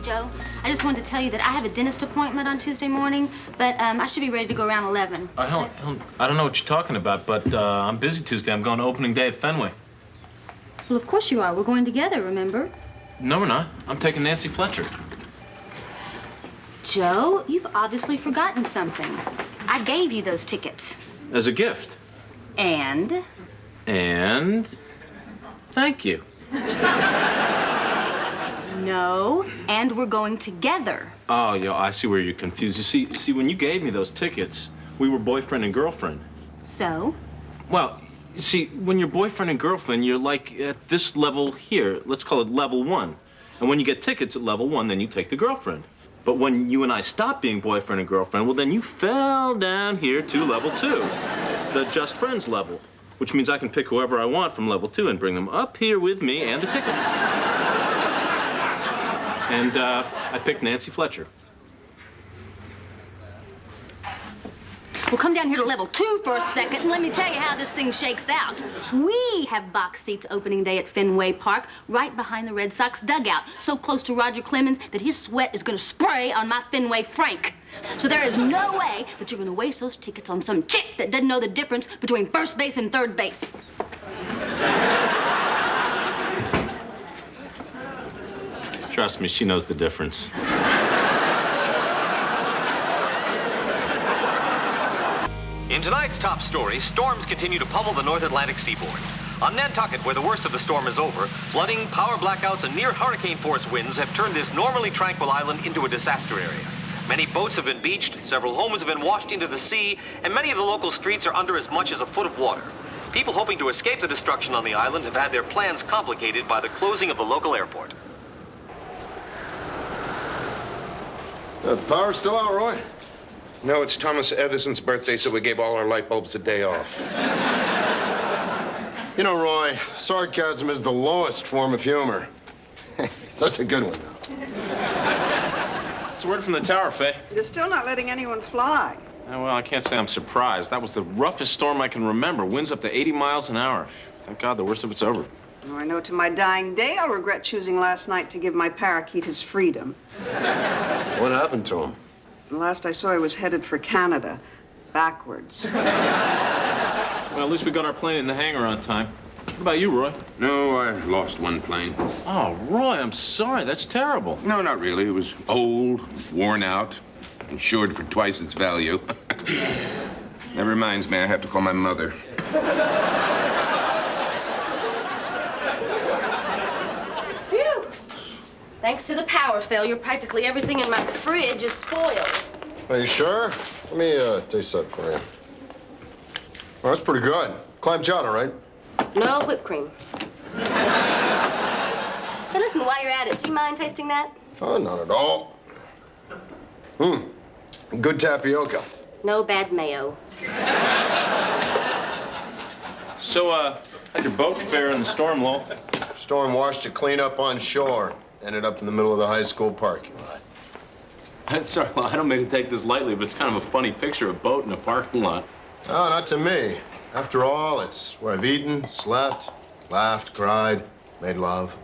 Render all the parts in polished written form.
Joe. I just wanted to tell you that I have a dentist appointment on Tuesday morning, but I should be ready to go around 11. Helen, I don't know what you're talking about, but I'm busy Tuesday. I'm going to opening day at Fenway. Well, of course you are. We're going together, remember? No, we're not. I'm taking Nancy Fletcher. Joe, you've obviously forgotten something. I gave you those tickets. As a gift. And? And? Thank you. No, and we're going together. Oh, yo, I see where you're confused. You see, when you gave me those tickets, we were boyfriend and girlfriend. So? Well, you see, when you're boyfriend and girlfriend, you're like at this level here. Let's call it level 1. And when you get tickets at level 1, then you take the girlfriend. But when you and I stopped being boyfriend and girlfriend, well, then you fell down here to level 2, the just friends level, which means I can pick whoever I want from level 2 and bring them up here with me and the tickets. And I picked Nancy Fletcher. Well, come down here to level 2 for a second and let me tell you how this thing shakes out. We have box seats opening day at Fenway Park, right behind the Red Sox dugout, so close to Roger Clemens that his sweat is going to spray on my Fenway Frank. So there is no way that you're going to waste those tickets on some chick that doesn't know the difference between first base and third base. Trust me, she knows the difference. In tonight's top story, storms continue to pummel the North Atlantic seaboard. On Nantucket, where the worst of the storm is over, flooding, power blackouts, and near hurricane-force winds have turned this normally tranquil island into a disaster area. Many boats have been beached, several homes have been washed into the sea, and many of the local streets are under as much as a foot of water. People hoping to escape the destruction on the island have had their plans complicated by the closing of the local airport. The power's still out, Roy? No, it's Thomas Edison's birthday, so we gave all our light bulbs a day off. You know, Roy, sarcasm is the lowest form of humor. That's a good one, though. It's a word from the tower, Faye. You're still not letting anyone fly. Well, I can't say I'm surprised. That was the roughest storm I can remember. Winds up to 80 miles an hour. Thank God the worst of it's over. Oh, I know to my dying day I'll regret choosing last night to give my parakeet his freedom. What happened to him? The last I saw, he was headed for Canada, backwards. Well, at least we got our plane in the hangar on time. What about you, Roy? No, I lost one plane. Oh, Roy, I'm sorry. That's terrible. No, not really. It was old, worn out, insured for twice its value. That reminds me, I have to call my mother. Phew! Thanks to the power failure, practically everything in my fridge is spoiled. Are you sure? Let me taste that for you. Oh, that's pretty good. Clam chowder, right? No whipped cream. Hey, listen, while you're at it, do you mind tasting that? Oh, not at all. Good tapioca. No bad mayo. So, how'd your boat fare in the storm, Lowell? Storm washed it clean up on shore. Ended up in the middle of the high school parking lot. Sorry, well, I don't mean to take this lightly, but it's kind of a funny picture, a boat in a parking lot. Oh, not to me. After all, it's where I've eaten, slept, laughed, cried, made love.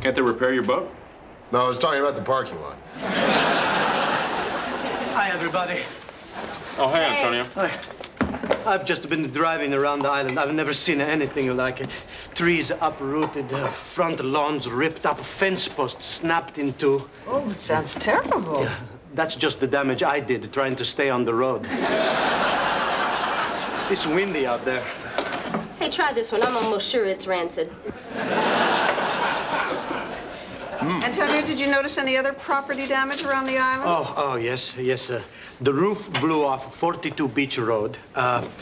Can't they repair your boat? No, I was talking about the parking lot. Hi, everybody. Oh, hey, Antonio. Hi. I've just been driving around the island. I've never seen anything like it. Trees uprooted, front lawns ripped up, fence posts snapped in two. Oh, it sounds terrible. Yeah, that's just the damage I did trying to stay on the road. It's windy out there. Hey, try this one. I'm almost sure it's rancid. Antonio, did you notice any other property damage around the island? Oh, yes. The roof blew off 42 Beach Road.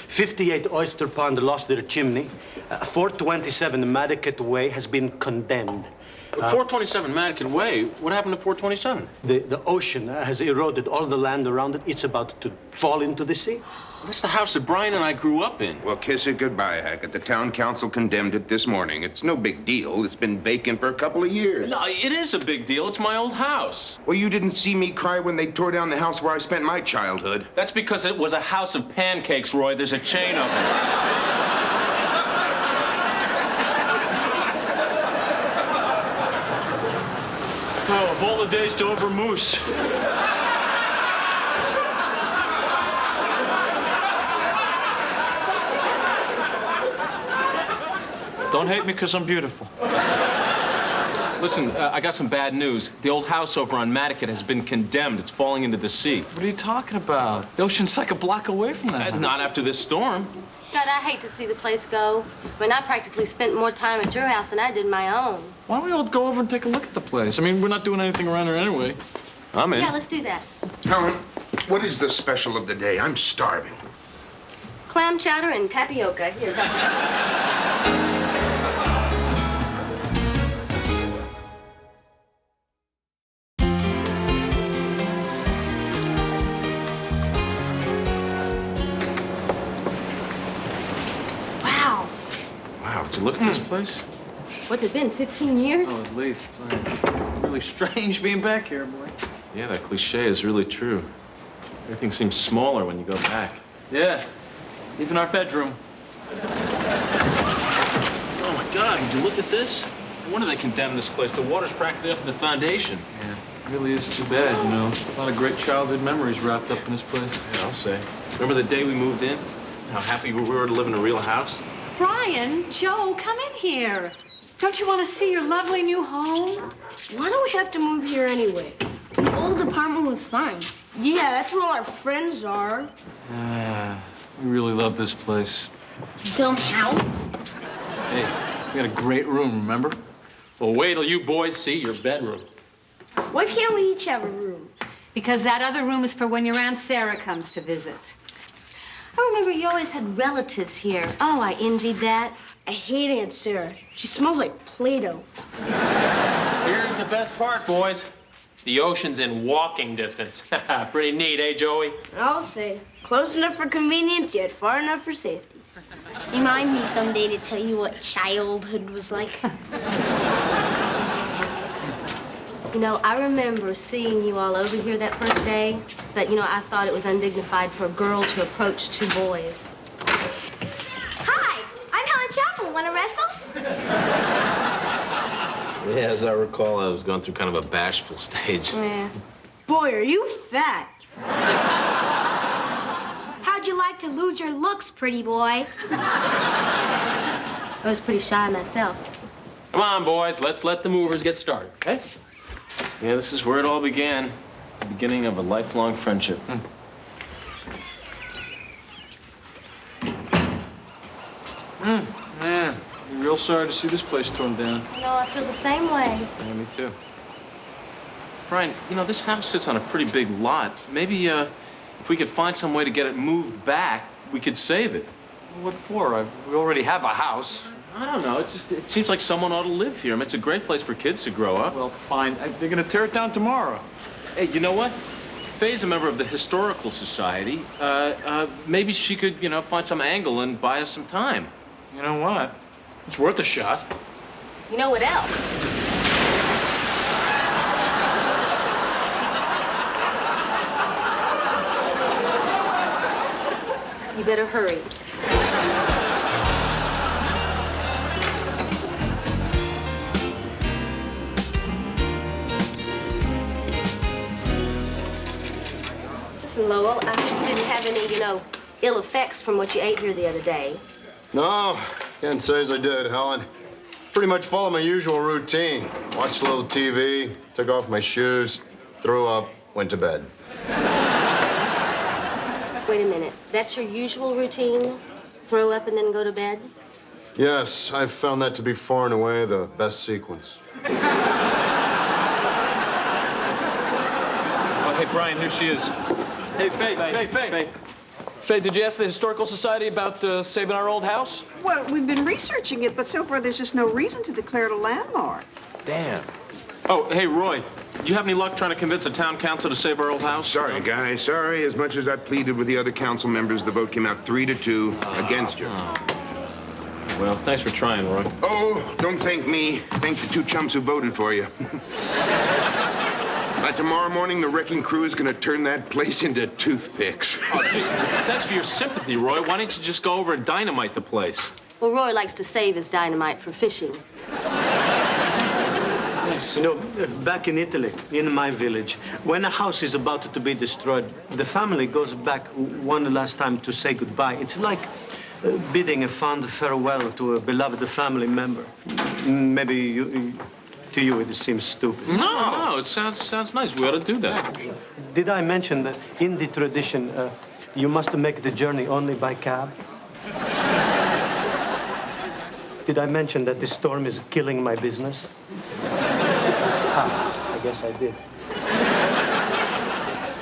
58 Oyster Pond lost their chimney. 427 Madaket Way has been condemned. 427 Madigan Way? What happened to 427? The ocean has eroded all the land around it. It's about to fall into the sea. That's the house that Brian and I grew up in. Well, kiss it goodbye, Hackett. The town council condemned it this morning. It's no big deal. It's been vacant for a couple of years. No, it is a big deal. It's my old house. Well, you didn't see me cry when they tore down the house where I spent my childhood. That's because it was a house of pancakes, Roy. There's a chain of them. Oh, of all the days to over moose. Don't hate me because I'm beautiful. Listen, I got some bad news. The old house over on Matticat has been condemned. It's falling into the sea. What are you talking about? The ocean's like a block away from that. Not after this storm. God, I hate to see the place go. I mean, I practically spent more time at your house than I did my own. Why don't we all go over and take a look at the place? I mean, we're not doing anything around here anyway. I'm in. Yeah, let's do that. Helen, what is the special of the day? I'm starving. Clam chowder and tapioca. Here, go. Wow. Wow, did you look at this place? What's it been, 15 years? Oh, at least. Really strange being back here, boy. Yeah, that cliche is really true. Everything seems smaller when you go back. Yeah, even our bedroom. Oh my God, did you look at this? No wonder they condemned this place. The water's practically up to the foundation. Yeah, it really is too bad, you know. A lot of great childhood memories wrapped up in this place. Yeah, I'll say. Remember the day we moved in? How happy we were to live in a real house? Brian, Joe, come in here. Don't you want to see your lovely new home? Why do we have to move here anyway? The old apartment was fine. Yeah, that's where all our friends are. We really love this place. Dumb house. Hey, we got a great room, remember? Well, wait till you boys see your bedroom. Why can't we each have a room? Because that other room is for when your Aunt Sarah comes to visit. I remember you always had relatives here. Oh, I envied that. I hate Aunt Sarah. She smells like Play-Doh. Here's the best part, boys. The ocean's in walking distance. Pretty neat, eh, Joey? I'll say. Close enough for convenience, yet far enough for safety. Remind me someday to tell you what childhood was like. You know, I remember seeing you all over here that first day, but, you know, I thought it was undignified for a girl to approach two boys. Hi, I'm Helen Chapel. Want to wrestle? Yeah, as I recall, I was going through kind of a bashful stage. Yeah. Boy, are you fat. How'd you like to lose your looks, pretty boy? I was pretty shy myself. Come on, boys. Let's let the movers get started, okay? Yeah, this is where it all began. The beginning of a lifelong friendship. Yeah, I'm real sorry to see this place torn down. You know, I feel the same way. Yeah, me too. Brian, you know, this house sits on a pretty big lot. Maybe, if we could find some way to get it moved back, we could save it. What for? We already have a house. I don't know. It seems like someone ought to live here. I mean, it's a great place for kids to grow up. Well, fine. They're gonna tear it down tomorrow. Hey, you know what? Faye's a member of the Historical Society. Maybe she could, you know, find some angle and buy us some time. You know what? It's worth a shot. You know what else? You better hurry. Listen, Lowell, I didn't have any, you know, ill effects from what you ate here the other day. No, can't say as I did, Helen. Pretty much followed my usual routine. Watched a little TV, took off my shoes, threw up, went to bed. Wait a minute. That's your usual routine? Throw up and then go to bed? Yes, I've found that to be far and away the best sequence. Oh, hey, Brian, here she is. Hey, Faye. Faye, did you ask the Historical Society about saving our old house? Well, we've been researching it, but so far there's just no reason to declare it a landmark. Damn. Oh, hey, Roy. Did you have any luck trying to convince the town council to save our old house? Sorry, guys. Sorry. As much as I pleaded with the other council members, the vote came out 3-2 against you. Well, thanks for trying, Roy. Oh, don't thank me. Thank the two chumps who voted for you. Tomorrow morning, the wrecking crew is going to turn that place into toothpicks. Oh, gee, thanks for your sympathy, Roy. Why don't you just go over and dynamite the place? Well, Roy likes to save his dynamite for fishing. Hey, Yes. You know, back in Italy, in my village, when a house is about to be destroyed, the family goes back one last time to say goodbye. It's like bidding a fond farewell to a beloved family member. Maybe to you it seems stupid. No, it sounds nice. We ought to do that. Did I mention that in the tradition, you must make the journey only by cab? Did I mention that this storm is killing my business? I guess I did.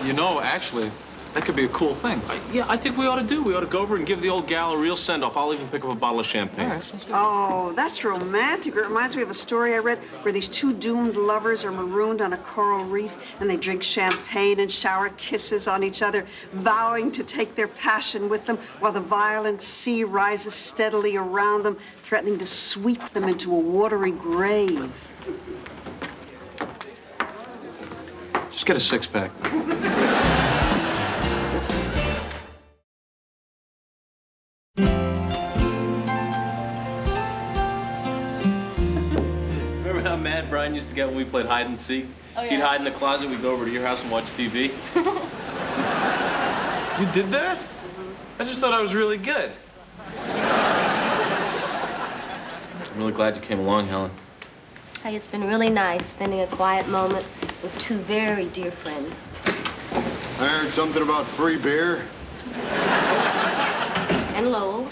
You know, actually, that could be a cool thing. Yeah, I think we ought to do. We ought to go over and give the old gal a real send-off. I'll even pick up a bottle of champagne. Oh, that's romantic. It reminds me of a story I read where these two doomed lovers are marooned on a coral reef and they drink champagne and shower kisses on each other, vowing to take their passion with them while the violent sea rises steadily around them, threatening to sweep them into a watery grave. Just get a six-pack. Remember how mad Brian used to get when we played hide and seek? Oh, yeah. He'd hide in the closet, we'd go over to your house and watch TV. You did that? I just thought I was really good. I'm really glad you came along, Helen. Hey, it's been really nice spending a quiet moment with two very dear friends. I heard something about free beer. And Lowell.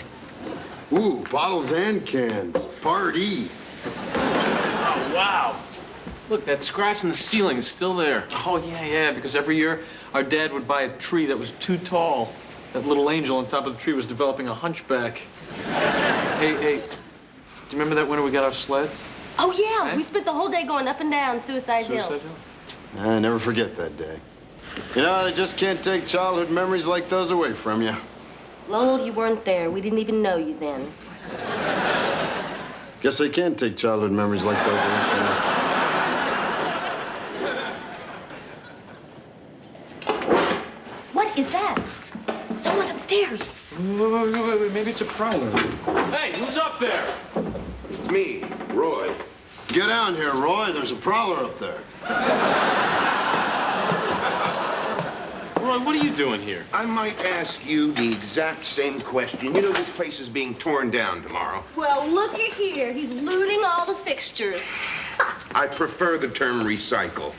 Ooh, bottles and cans. Party. Oh, wow. Look, that scratch in the ceiling is still there. Oh, yeah, because every year our dad would buy a tree that was too tall. That little angel on top of the tree was developing a hunchback. Hey, do you remember that winter we got our sleds? Oh, yeah, Hey? we spent the whole day going up and down Suicide Hill. I never forget that day. You know, I just can't take childhood memories like those away from you. Lowell, you weren't there. We didn't even know you then. Guess I can't take childhood memories like those away from you. What is that? Someone's upstairs. Wait, maybe it's a prowler. Hey, who's up there? It's me, Roy. Get down here, Roy. There's a prowler up there. Roy, what are you doing here? I might ask you the exact same question. You know this place is being torn down tomorrow. Well, looky here. He's looting all the fixtures. I prefer the term recycle.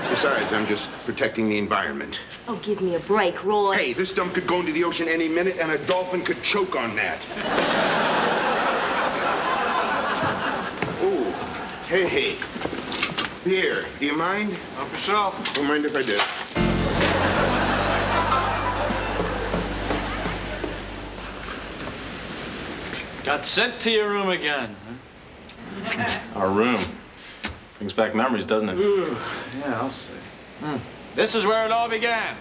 Besides, I'm just protecting the environment. Oh, give me a break, Roy. Hey, this dump could go into the ocean any minute, and a dolphin could choke on that. Ooh, hey. Beer, do you mind? Help yourself. Don't mind if I did. Got sent to your room again. Our room. Brings back memories, doesn't it? Yeah, I'll see. This is where it all began.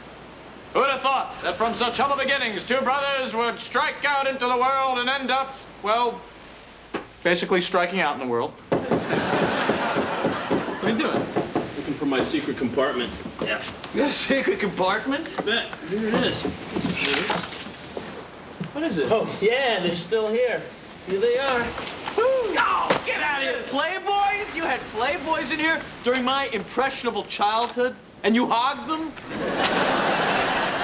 Who would have thought that from such humble beginnings, two brothers would strike out into the world and end up, well, basically striking out in the world. What are you doing? Looking for my secret compartment. Yeah. You got a secret compartment? Yeah, here it is. What is it? Oh, yeah, they're still here. Here they are. No, get out of here. Playboys? You had Playboys in here during my impressionable childhood, and you hogged them?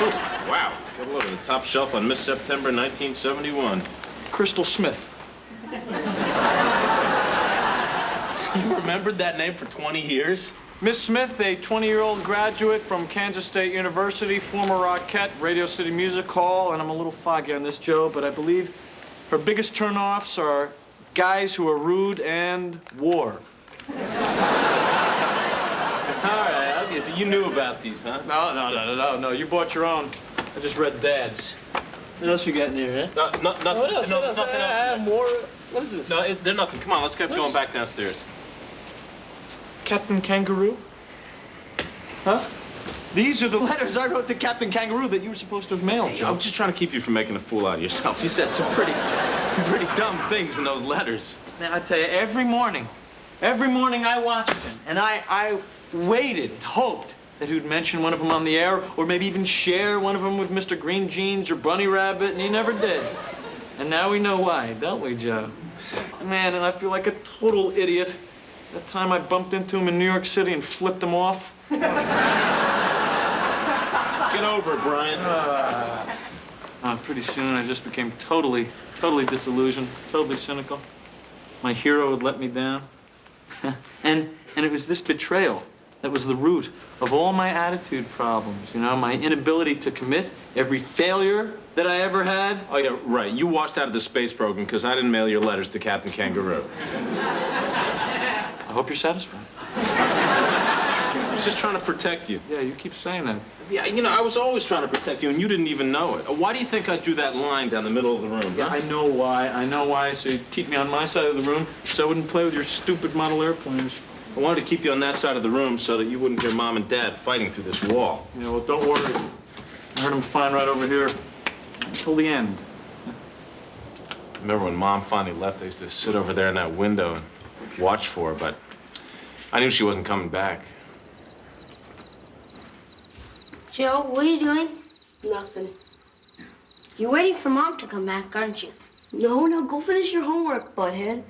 Oh, wow. Get a look at the top shelf on Miss September 1971. Crystal Smith. You remembered that name for 20 years? Miss Smith, a 20-year-old graduate from Kansas State University, former Rockette, Radio City Music Hall, and I'm a little foggy on this, Joe, but I believe her biggest turnoffs are guys who are rude and war. All right, okay, so you knew about these, huh? No, you bought your own. I just read Dad's. What else you got in here, huh? Nothing What else? else. Nothing else. More. What is this? No, they're nothing. Come on, let's get going back downstairs. Captain Kangaroo? Huh? These are the letters I wrote to Captain Kangaroo that you were supposed to have mailed, Joe. I'm just trying to keep you from making a fool out of yourself. You said some pretty dumb things in those letters. Now, I tell you, every morning I watched him, and I waited and hoped that he'd mention one of them on the air, or maybe even share one of them with Mr. Green Jeans or Bunny Rabbit, and he never did. And now we know why, don't we, Joe? Man, and I feel like a total idiot. That time I bumped into him in New York City and flipped him off. Get over it, Brian. Pretty soon I just became totally disillusioned, totally cynical. My hero had let me down. and it was this betrayal that was the root of all my attitude problems, you know, my inability to commit, every failure that I ever had. Oh, yeah, right. You washed out of the space program because I didn't mail your letters to Captain Kangaroo. I hope you're satisfied. I was just trying to protect you. Yeah, you keep saying that. Yeah, you know, I was always trying to protect you, and you didn't even know it. Why do you think I drew that line down the middle of the room? Yeah, huh? I know why. So you'd keep me on my side of the room so I wouldn't play with your stupid model airplanes. I wanted to keep you on that side of the room so that you wouldn't hear Mom and Dad fighting through this wall. Yeah, well, don't worry. I heard them fine right over here until the end. I remember when Mom finally left, I used to sit over there in that window and watch for her, but I knew she wasn't coming back. Joe, what are you doing? Nothing. You're waiting for Mom to come back, aren't you? No, go finish your homework, butthead.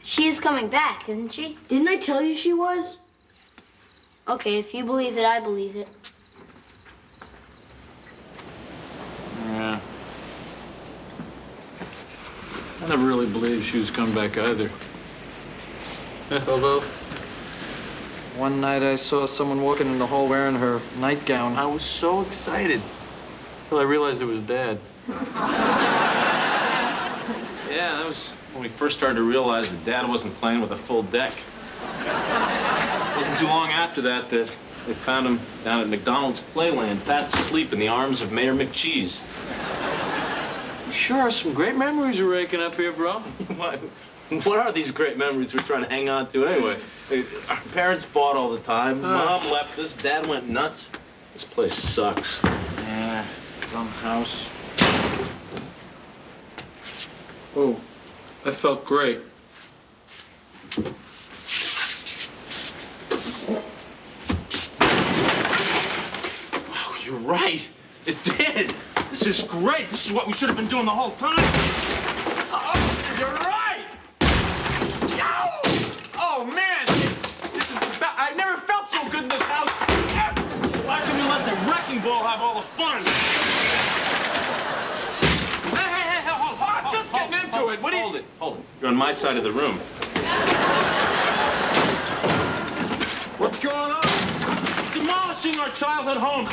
She is coming back, isn't she? Didn't I tell you she was? Okay, if you believe it, I believe it. Yeah. I never really believed she was coming back either. Although, one night I saw someone walking in the hall wearing her nightgown. I was so excited until I realized it was Dad. Yeah, that was when we first started to realize that Dad wasn't playing with a full deck. It wasn't too long after that that they found him down at McDonald's Playland, fast asleep in the arms of Mayor McCheese. Sure are some great memories you're raking up here, bro. What are these great memories we're trying to hang on to anyway? Our parents fought all the time. Mom left us. Dad went nuts. This place sucks. Yeah, dumb house. Oh, that felt great. Oh, you're right. It did. This is great. This is what we should have been doing the whole time. Oh, you're right. Oh, man. This is I never felt so good in this house. Why should we let the wrecking ball have all the fun? Hey, hold, I'm just getting into it. What do you... Hold it. You're on my side of the room. What's going on? Demolishing our childhood home.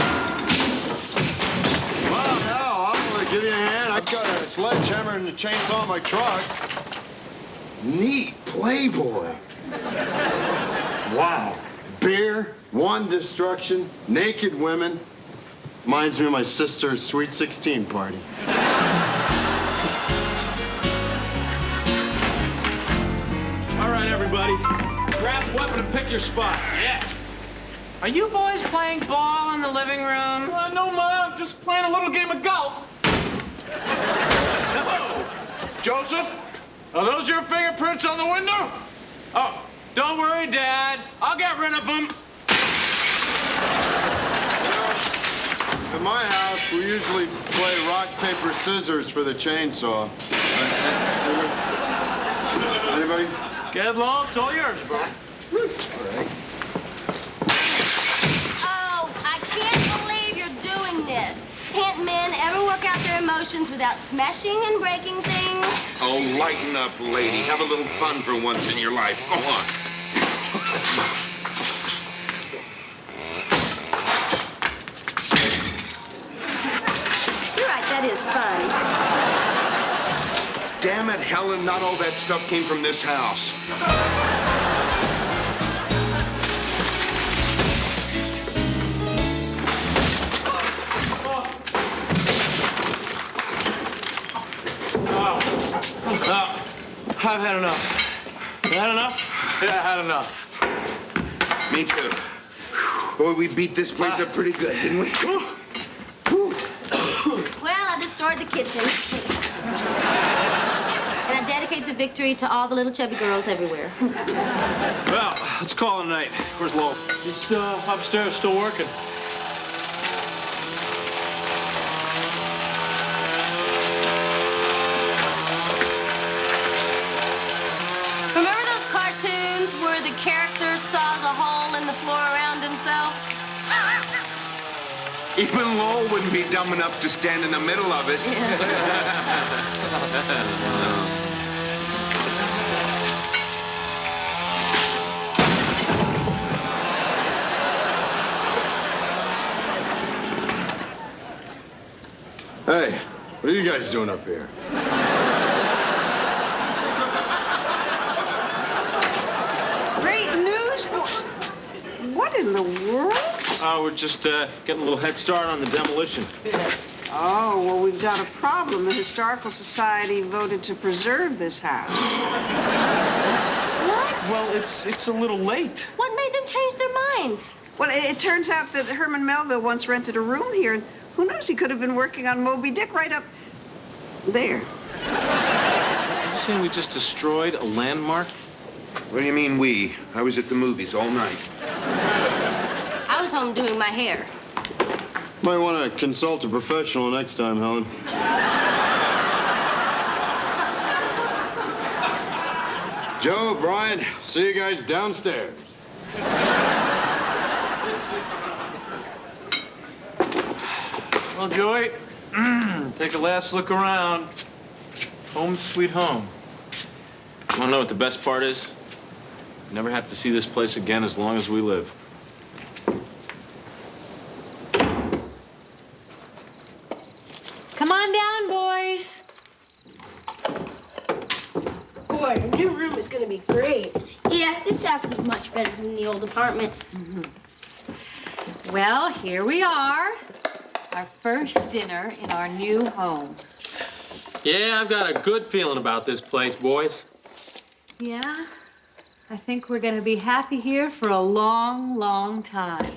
Well, hell, I'm gonna give you a hand. I've got a sledgehammer and a chainsaw in my truck. Neat Playboy. Wow. Beer, one destruction, naked women. Reminds me of my sister's Sweet 16 party. All right, everybody. Grab a weapon and pick your spot. Yeah. Are you boys playing ball in the living room? No, Mom, just playing a little game of golf. Hello. Joseph, are those your fingerprints on the window? Oh, don't worry, Dad. I'll get rid of them. At my house, we usually play rock, paper, scissors for the chainsaw. Anybody? Get along, it's all yours, bro. All right. Oh, I can't believe you're doing this. Can't men ever work out their emotions without smashing and breaking things? Oh, lighten up, lady. Have a little fun for once in your life. Go on. You're right, that is fun. Damn it, Helen, not all that stuff came from this house. I've had enough. You had enough? Yeah, I had enough. Me too. Boy, we beat this place up pretty good, didn't we? Well, I destroyed the kitchen. And I dedicate the victory to all the little chubby girls everywhere. Well, let's call it a night. Where's Lowell? He's upstairs, still working. floor around himself? Even Lowell wouldn't be dumb enough to stand in the middle of it. Hey, what are you guys doing up here? Great news, boys. What in the world? We're just getting a little head start on the demolition. Oh, well, we've got a problem. The Historical Society voted to preserve this house. What? Well, it's a little late. What made them change their minds? Well, it turns out that Herman Melville once rented a room here, and who knows, he could have been working on Moby Dick right up there. Are you saying we just destroyed a landmark? What do you mean we? I was at the movies all night. I was home doing my hair. Might want to consult a professional next time, Helen. Joe, Brian, see you guys downstairs. Well, Joey, take a last look around. Home sweet home. You wanna know what the best part is? Never have to see this place again as long as we live. Come on down, boys. Boy, your new room is gonna be great. Yeah, this house is much better than the old apartment. Well, here we are. Our first dinner in our new home. Yeah, I've got a good feeling about this place, boys. Yeah? I think we're gonna be happy here for a long, long time.